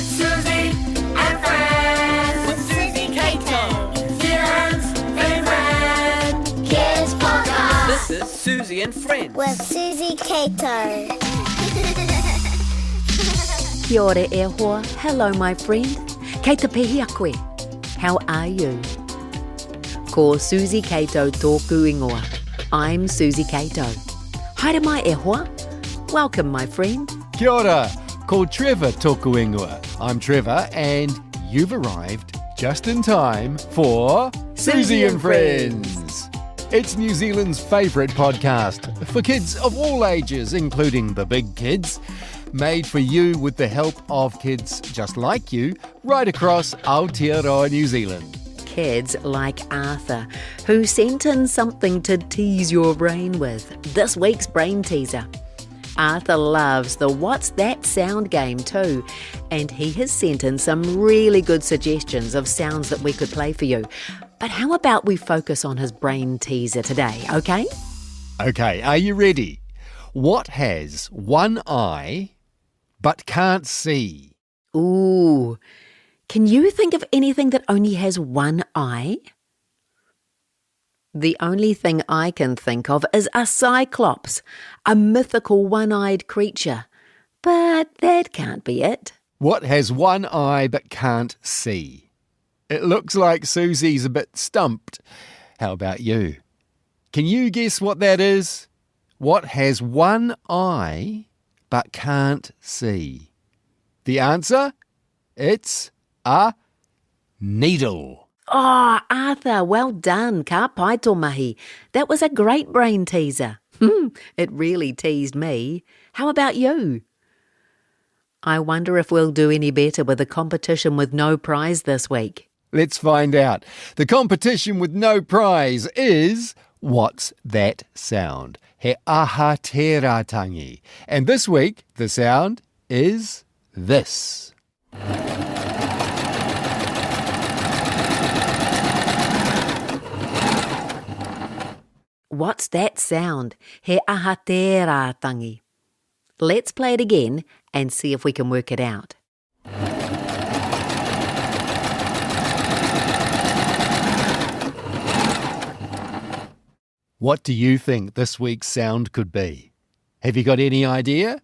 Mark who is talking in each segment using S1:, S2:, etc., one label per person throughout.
S1: Suzy and Friends with Suzy Cato, New Zealand's favourite kids podcast.
S2: This is Suzy and Friends
S3: with Suzy Cato.
S4: Kia ora e hoa. Hello, my friend. Kei te pehi a koe. How are you? Ko Suzy Cato tōku ingoa. I'm Suzy Cato. Haere mai e hoa. Welcome, my friend.
S5: Kia ora. Ko Trevor tōku ingoa. I'm Trevor, and you've arrived just in time for Suzy and Friends. It's New Zealand's favourite podcast for kids of all ages, including the big kids. Made for you with the help of kids just like you right across Aotearoa, New Zealand.
S4: Kids like Arthur, who sent in something to tease your brain with. This week's brain teaser. Arthur loves the What's That Sound game too, and he has sent in some really good suggestions of sounds that we could play for you. But how about we focus on his brain teaser today, okay?
S5: Okay, are you ready? What has one eye but can't see?
S4: Ooh, can you think of anything that only has one eye? The only thing I can think of is a cyclops, a mythical one-eyed creature. But that can't be it.
S5: What has one eye but can't see? It looks like Suzy's a bit stumped. How about you? Can you guess what that is? What has one eye but can't see? The answer? It's a needle.
S4: Oh, Arthur, well done. Ka pai tō mahi. That was a great brain teaser. It really teased me. How about you? I wonder if we'll do any better with the competition with no prize this week.
S5: Let's find out. The competition with no prize is What's That Sound? He aha te rātangi. And this week, the sound is this.
S4: What's that sound? He aha te rātangi. Let's play it again and see if we can work it out.
S5: What do you think this week's sound could be? Have you got any idea?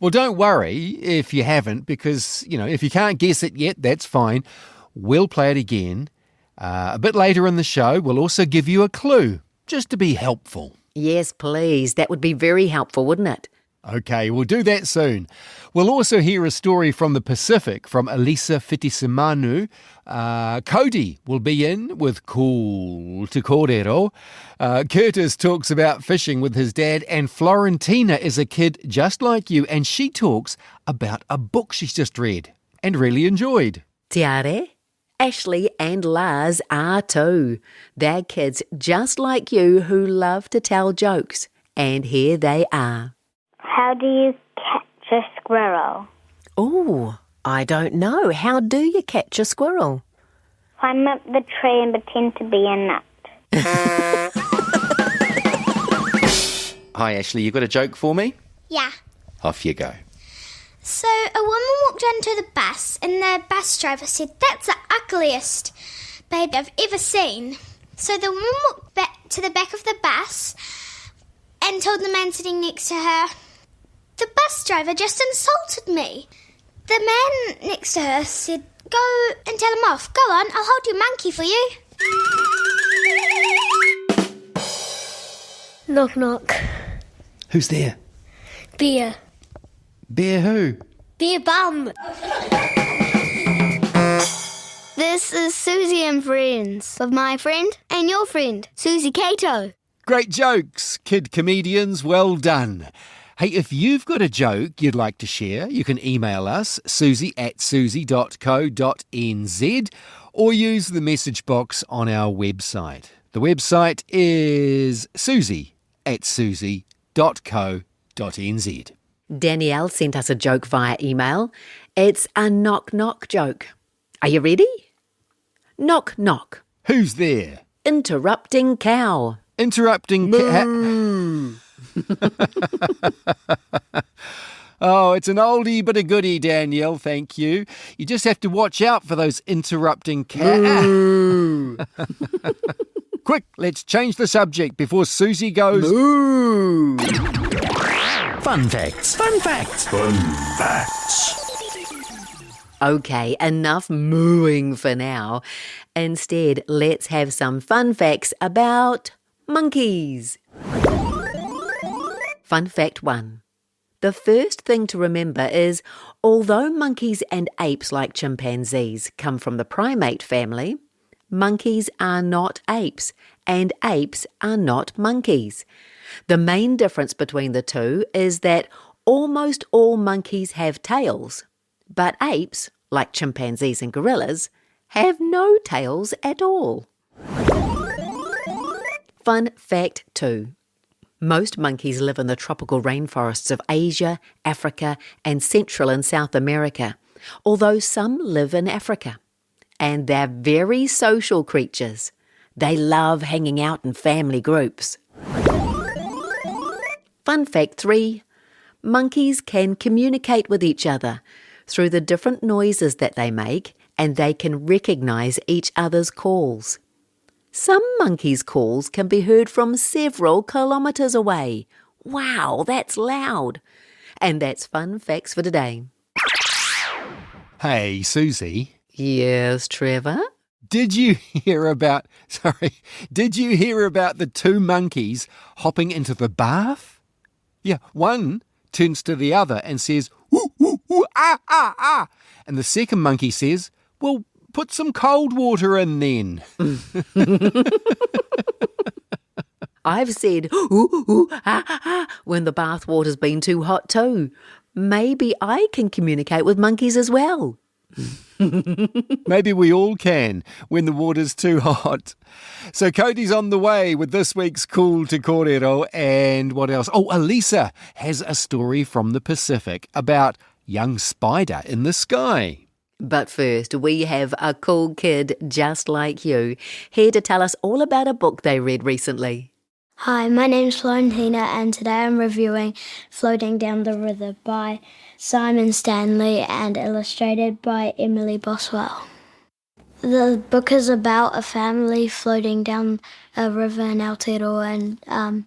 S5: Well, don't worry if you haven't, because, if you can't guess it yet, that's fine. We'll play it again. A bit later in the show, we'll also give you a clue, just to be helpful.
S4: Yes, please. That would be very helpful, wouldn't it?
S5: Okay, we'll do that soon. We'll also hear a story from the Pacific from Alisa Fitisimanu. Cody will be in with Cool Te Kōrero. Curtis talks about fishing with his dad, and Florentina is a kid just like you, and she talks about a book she's just read and really enjoyed.
S4: Tiare, Ashley and Lars are too. They're kids just like you who love to tell jokes, and here they are.
S3: How do you catch a squirrel?
S6: Oh, I don't know. How do you catch a squirrel?
S3: Climb up the tree and pretend to be a nut.
S7: Hi, Ashley. You got a joke for me?
S8: Yeah.
S7: Off you go.
S8: So a woman walked onto the bus and the bus driver said, "That's the ugliest baby I've ever seen." So the woman walked back to the back of the bus and told the man sitting next to her, "The bus driver just insulted me." The man next to her said, "Go and tell him off. Go on, I'll hold your monkey for you."
S9: Knock, knock.
S7: Who's there?
S9: Beer.
S7: Bear who?
S9: Beer bum. This is Suzy and Friends with my friend and your friend, Suzy Cato.
S5: Great jokes, kid comedians, well done. Hey, if you've got a joke you'd like to share, you can email us, suzy@suzy.co.nz, or use the message box on our website. The website is suzy@suzy.co.nz.
S4: Danielle sent us a joke via email. It's a knock-knock joke. Are you ready? Knock, knock.
S5: Who's there?
S4: Interrupting cow.
S5: Interrupting Oh, it's an oldie but a goodie, Danielle, thank you. You just have to watch out for those interrupting cats. Quick, let's change the subject before Suzy goes...
S4: Moo!
S10: Fun facts. Fun facts. Fun facts.
S4: Okay, enough mooing for now. Instead, let's have some fun facts about monkeys. Fun fact 1. The first thing to remember is, although monkeys and apes like chimpanzees come from the primate family, monkeys are not apes, and apes are not monkeys. The main difference between the two is that almost all monkeys have tails, but apes, like chimpanzees and gorillas, have no tails at all. Fun fact 2. Most monkeys live in the tropical rainforests of Asia, Africa, and Central and South America, although some live in Africa. And they're very social creatures. They love hanging out in family groups. Fun fact 3. Monkeys can communicate with each other through the different noises that they make, and they can recognise each other's calls. Some monkeys' calls can be heard from several kilometres away. Wow, that's loud. And that's Fun Facts for today.
S5: Hey, Suzy.
S4: Yes, Trevor?
S5: Did you hear about the two monkeys hopping into the bath? Yeah, one turns to the other and says, "Ooh, ooh, ooh, ah, ah, ah." And the second monkey says, "Well, put some cold water in then."
S4: I've said, "Ooh, ooh, ah, ah," when the bath water's been too hot too. Maybe I can communicate with monkeys as well.
S5: Maybe we all can when the water's too hot. So Cody's on the way with this week's Cool Te Kōrero, and what else? Oh, Alisa has a story from the Pacific about young spider in the sky.
S4: But first, we have a cool kid just like you here to tell us all about a book they read recently.
S9: Hi, my name's Florentina, and today I'm reviewing Floating Down the River by Simon Stanley and illustrated by Emily Boswell. The book is about a family floating down a river in Aotearoa and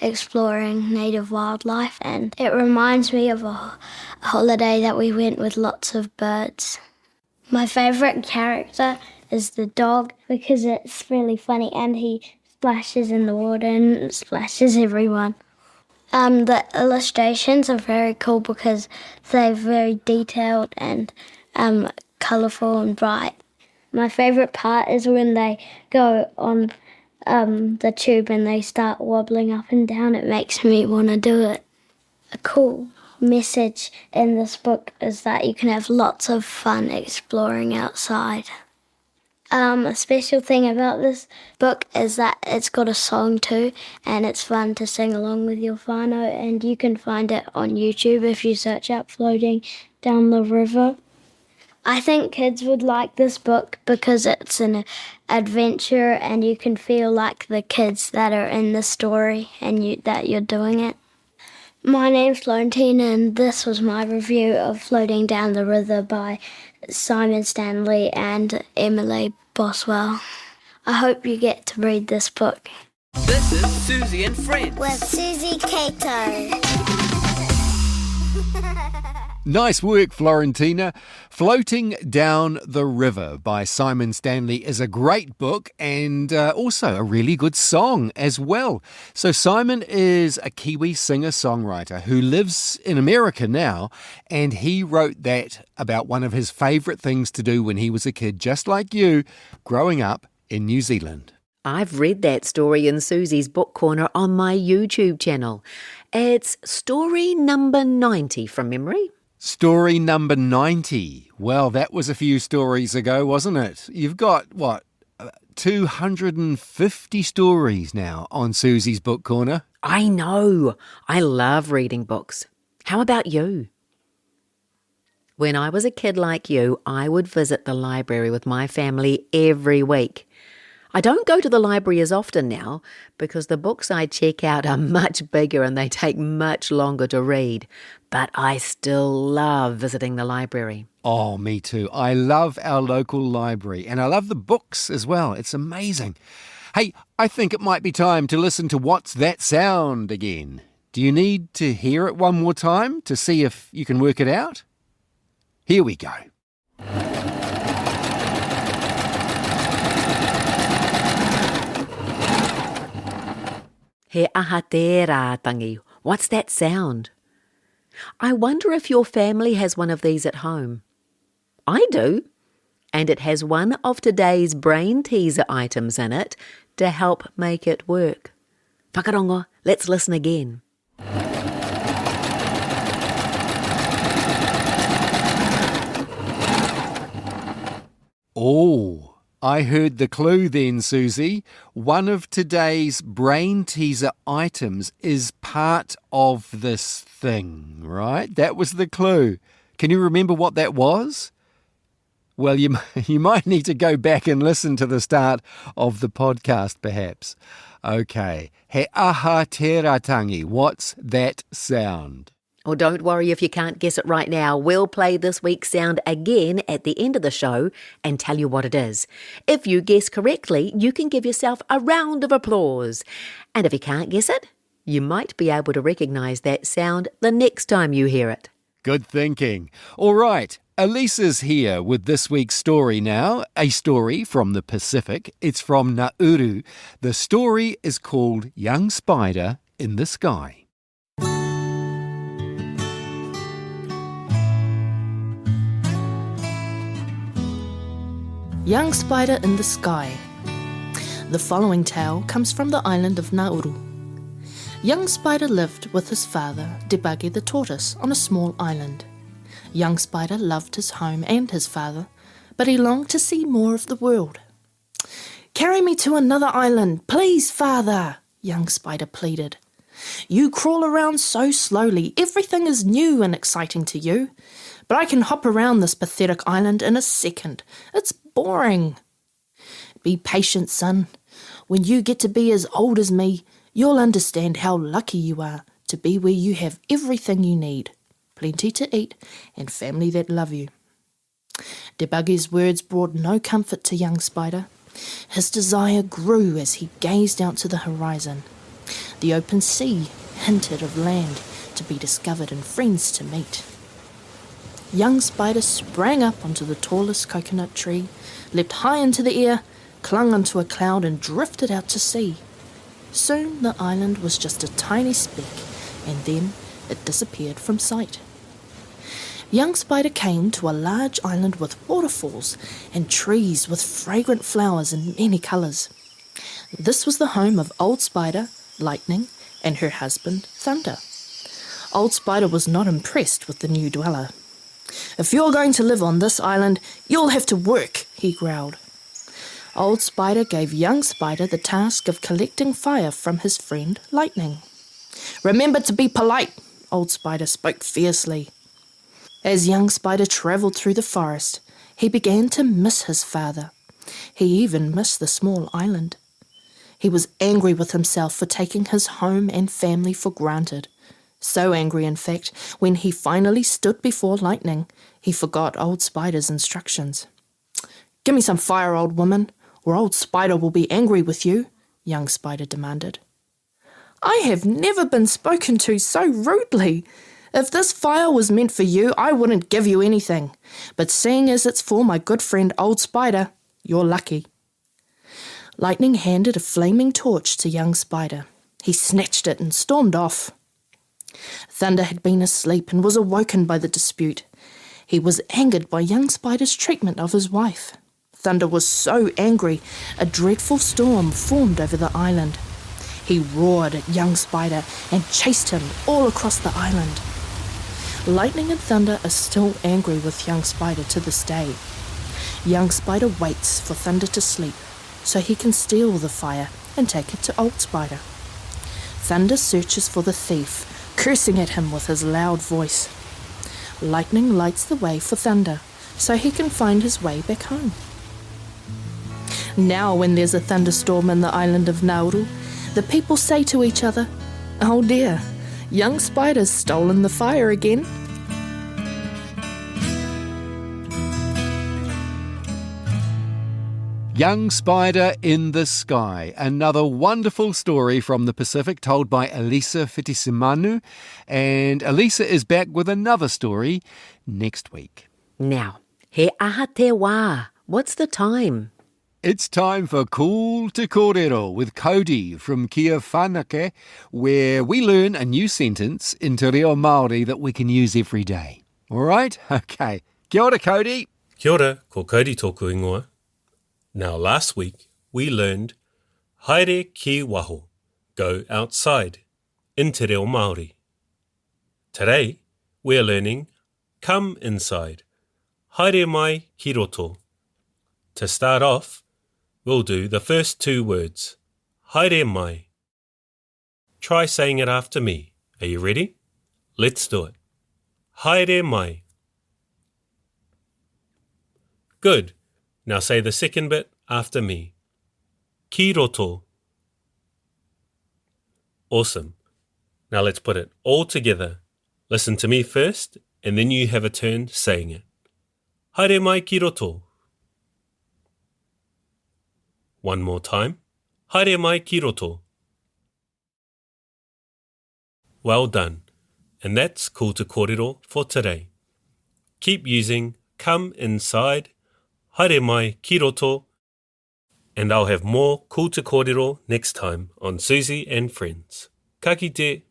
S9: exploring native wildlife, and it reminds me of a holiday that we went with lots of birds. My favourite character is the dog because it's really funny and he splashes in the water and splashes everyone. The illustrations are very cool because they're very detailed and colourful and bright. My favourite part is when they go on the tube and they start wobbling up and down. It makes me want to do it. A cool message in this book is that you can have lots of fun exploring outside. A special thing about this book is that it's got a song too, and it's fun to sing along with your whānau, and you can find it on YouTube if you search up Floating Down the River. I think kids would like this book because it's an adventure and you can feel like the kids that are in the story and that you're doing it. My name's Florentina, and this was my review of Floating Down the River by Simon Stanley and Emily Boswell. I hope you get to read this book.
S2: This is Suzy and Friends.
S1: With Suzy Cato.
S5: Nice work, Florentina. Floating Down the River by Simon Stanley is a great book and also a really good song as well. So Simon is a Kiwi singer-songwriter who lives in America now, and he wrote that about one of his favourite things to do when he was a kid, just like you, growing up in New Zealand.
S4: I've read that story in Suzy's Book Corner on my YouTube channel. It's story number 90 from memory.
S5: Story number 90. Well, that was a few stories ago, wasn't it? You've got, 250 stories now on Suzy's Book Corner.
S4: I know. I love reading books. How about you? When I was a kid like you, I would visit the library with my family every week. I don't go to the library as often now because the books I check out are much bigger and they take much longer to read. But I still love visiting the library.
S5: Oh, me too. I love our local library and I love the books as well. It's amazing. Hey, I think it might be time to listen to What's That Sound again. Do you need to hear it one more time to see if you can work it out? Here we go.
S4: He aha te rā tangi. What's that sound? I wonder if your family has one of these at home. I do. And it has one of today's brain teaser items in it to help make it work. Whakarongo, let's listen again.
S5: Oh, I heard the clue then, Suzy. One of today's brain teaser items is part of this thing, right? That was the clue. Can you remember what that was? Well, you might need to go back and listen to the start of the podcast, perhaps. Okay. He aha te ratangi. What's that sound?
S4: Or don't worry if you can't guess it right now. We'll play this week's sound again at the end of the show and tell you what it is. If you guess correctly, you can give yourself a round of applause. And if you can't guess it, you might be able to recognise that sound the next time you hear it.
S5: Good thinking. All right. Alisa's here with this week's story now, a story from the Pacific. It's from Nauru. The story is called Young Spider in the Sky.
S11: Young Spider in the Sky. The following tale comes from the island of Nauru. Young Spider lived with his father, Debuggy the tortoise, on a small island. Young Spider loved his home and his father, but he longed to see more of the world. "Carry me to another island, please, father," Young Spider pleaded. "You crawl around so slowly, everything is new and exciting to you. But I can hop around this pathetic island in a second. It's boring." "Be patient, son. When you get to be as old as me, you'll understand how lucky you are to be where you have everything you need. Plenty to eat, and family that love you." Debuggy's words brought no comfort to Young Spider. His desire grew as he gazed out to the horizon. The open sea hinted of land to be discovered and friends to meet. Young Spider sprang up onto the tallest coconut tree, leapt high into the air, clung onto a cloud and drifted out to sea. Soon the island was just a tiny speck, and then it disappeared from sight. Young Spider came to a large island with waterfalls and trees with fragrant flowers in many colours. This was the home of Old Spider, Lightning, and her husband, Thunder. Old Spider was not impressed with the new dweller. "If you're going to live on this island, you'll have to work," he growled. Old Spider gave Young Spider the task of collecting fire from his friend, Lightning. "Remember to be polite," Old Spider spoke fiercely. As Young Spider travelled through the forest, he began to miss his father. He even missed the small island. He was angry with himself for taking his home and family for granted. So angry, in fact, when he finally stood before Lightning, he forgot Old Spider's instructions. "Give me some fire, old woman, or Old Spider will be angry with you," Young Spider demanded. "I have never been spoken to so rudely. If this fire was meant for you, I wouldn't give you anything. But seeing as it's for my good friend Old Spider, you're lucky." Lightning handed a flaming torch to Young Spider. He snatched it and stormed off. Thunder had been asleep and was awoken by the dispute. He was angered by Young Spider's treatment of his wife. Thunder was so angry, a dreadful storm formed over the island. He roared at Young Spider and chased him all across the island. Lightning and Thunder are still angry with Young Spider to this day. Young Spider waits for Thunder to sleep so he can steal the fire and take it to Old Spider. Thunder searches for the thief, cursing at him with his loud voice. Lightning lights the way for Thunder so he can find his way back home. Now, when there's a thunderstorm in the island of Nauru, the people say to each other, "Oh dear, young spider's stolen the fire again."
S5: Young Spider in the Sky, another wonderful story from the Pacific told by Alisa Fitisimanu. And Alisa is back with another story next week.
S4: Now, he aha te wā. What's the time?
S5: It's time for Cool Te Kōrero with Cody from Kia Whanake, where we learn a new sentence in te reo Māori that we can use every day. All right? Okay. Kia ora, Cody.
S12: Kia ora, ko Cody tōku ingoa. Now, last week, we learned haere ki waho, go outside, in te reo Māori. Today, we're learning come inside, haere mai ki roto. To start off, we'll do the first two words, haere mai. Try saying it after me. Are you ready? Let's do it. Haere mai. Good. Now say the second bit after me. Ki roto. Awesome. Now let's put it all together. Listen to me first, and then you have a turn saying it. Haere mai ki roto. One more time. Haere mai ki roto. Well done. And that's Cool Te Kōrero for today. Keep using come inside, haere mai ki roto, and I'll have more Cool Te Kōrero next time on Suzy and Friends. Ka kite.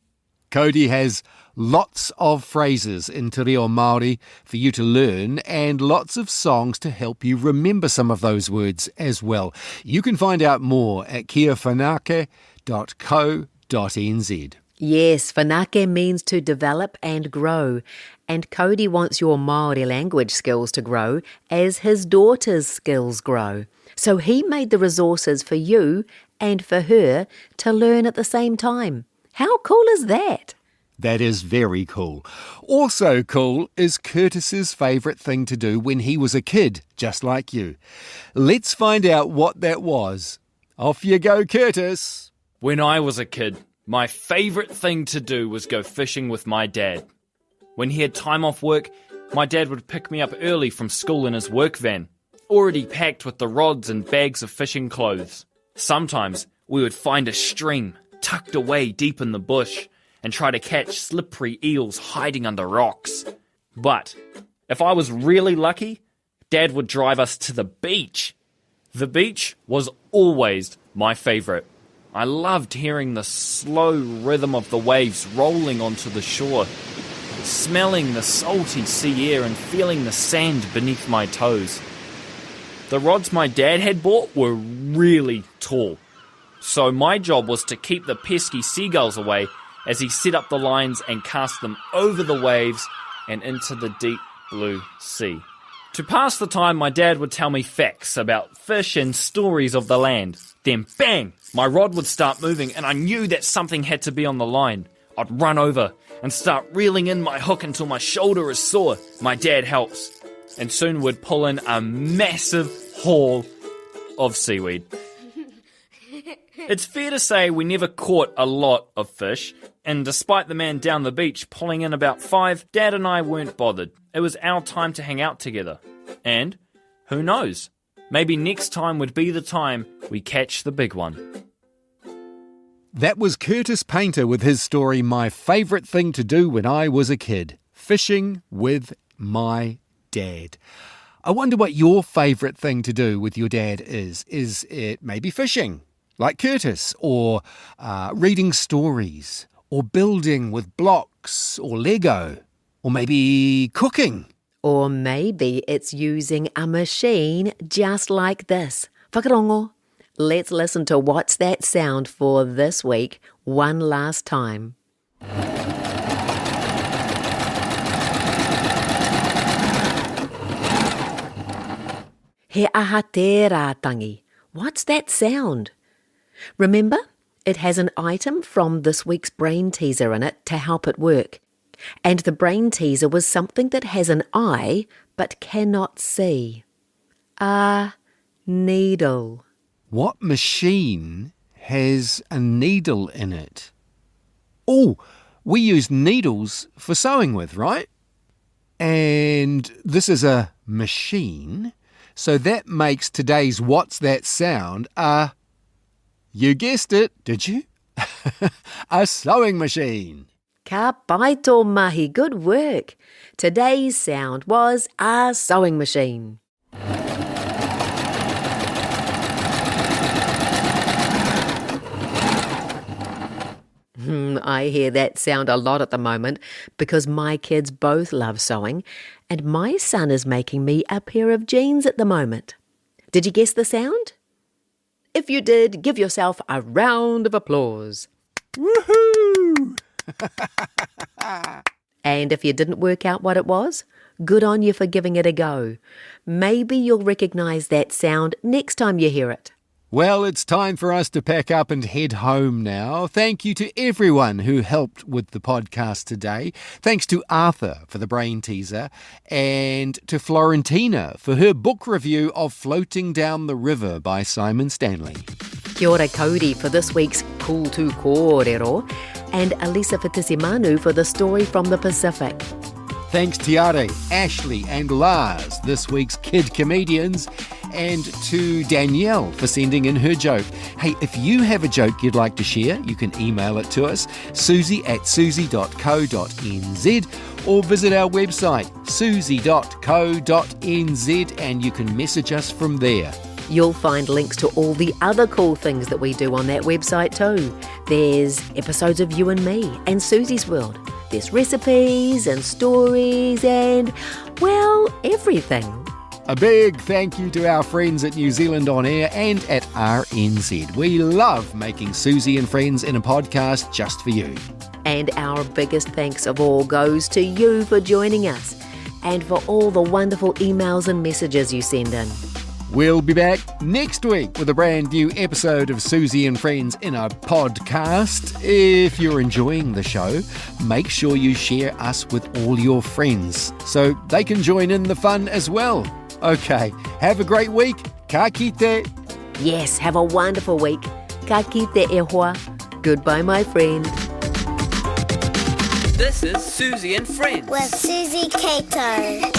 S5: Cody has lots of phrases in te reo Māori for you to learn and lots of songs to help you remember some of those words as well. You can find out more at kiawhanake.co.nz.
S4: Yes, whanake means to develop and grow. And Cody wants your Māori language skills to grow as his daughter's skills grow. So he made the resources for you and for her to learn at the same time. How cool is that?
S5: That is very cool. Also cool is Curtis's favourite thing to do when he was a kid, just like you. Let's find out what that was. Off you go, Curtis.
S13: When I was a kid, my favourite thing to do was go fishing with my dad. When he had time off work, my dad would pick me up early from school in his work van, already packed with the rods and bags of fishing clothes. Sometimes we would find a stream tucked away deep in the bush and try to catch slippery eels hiding under rocks. But if I was really lucky, Dad would drive us to the beach. The beach was always my favourite. I loved hearing the slow rhythm of the waves rolling onto the shore, smelling the salty sea air and feeling the sand beneath my toes. The rods my dad had bought were really tall, so my job was to keep the pesky seagulls away as he set up the lines and cast them over the waves and into the deep blue sea. To pass the time, my dad would tell me facts about fish and stories of the land. Then bang! My rod would start moving and I knew that something had to be on the line. I'd run over and start reeling in my hook until my shoulder is sore. My dad helps. And soon we'd pull in a massive haul of seaweed. It's fair to say we never caught a lot of fish, and despite the man down the beach pulling in about 5, Dad and I weren't bothered. It was our time to hang out together. And, who knows, maybe next time would be the time we catch the big one.
S5: That was Curtis Painter with his story, My Favourite Thing to Do When I Was a Kid, fishing with my dad. I wonder what your favourite thing to do with your dad is. Is it maybe fishing, like Curtis, or reading stories, or building with blocks or Lego, or maybe cooking?
S4: Or maybe it's using a machine just like this. Whakarongo. Let's listen to What's That Sound for this week one last time. He aha te rātangi. What's that sound? Remember, it has an item from this week's brain teaser in it to help it work. And the brain teaser was something that has an eye but cannot see. A needle.
S5: What machine has a needle in it? Oh, we use needles for sewing with, right? And this is a machine, so that makes today's What's That Sound a, you guessed it, did you? A sewing machine.
S4: Ka pai tō mahi, good work. Today's sound was a sewing machine. I hear that sound a lot at the moment because my kids both love sewing and my son is making me a pair of jeans at the moment. Did you guess the sound? If you did, give yourself a round of applause.
S5: Woohoo!
S4: And if you didn't work out what it was, good on you for giving it a go. Maybe you'll recognise that sound next time you hear it.
S5: Well, it's time for us to pack up and head home now. Thank you to everyone who helped with the podcast today. Thanks to Arthur for the brain teaser and to Florentina for her book review of Floating Down the River by Simon Stanley.
S4: Kia ora Cody for this week's Cool to Kōrero and Alisa for Tisimanu for the story from the Pacific.
S5: Thanks Tiare, Ashley and Lars, this week's kid comedians, and to Danielle for sending in her joke. Hey, if you have a joke you'd like to share, you can email it to us, suzy@suzy.co.nz, or visit our website, suzy.co.nz, and you can message us from there.
S4: You'll find links to all the other cool things that we do on that website too. There's episodes of You and Me and Suzy's World. There's recipes and stories and, well, everything.
S5: A big thank you to our friends at New Zealand On Air and at RNZ. We love making Suzy and Friends in a podcast just for you.
S4: And our biggest thanks of all goes to you for joining us and for all the wonderful emails and messages you send in.
S5: We'll be back next week with a brand new episode of Suzy and Friends in a podcast. If you're enjoying the show, make sure you share us with all your friends so they can join in the fun as well. Okay, have a great week. Ka kite.
S4: Yes, have a wonderful week. Ka kite e hoa. Goodbye, my friend.
S2: This is Suzy and Friends
S1: with Suzy Cato.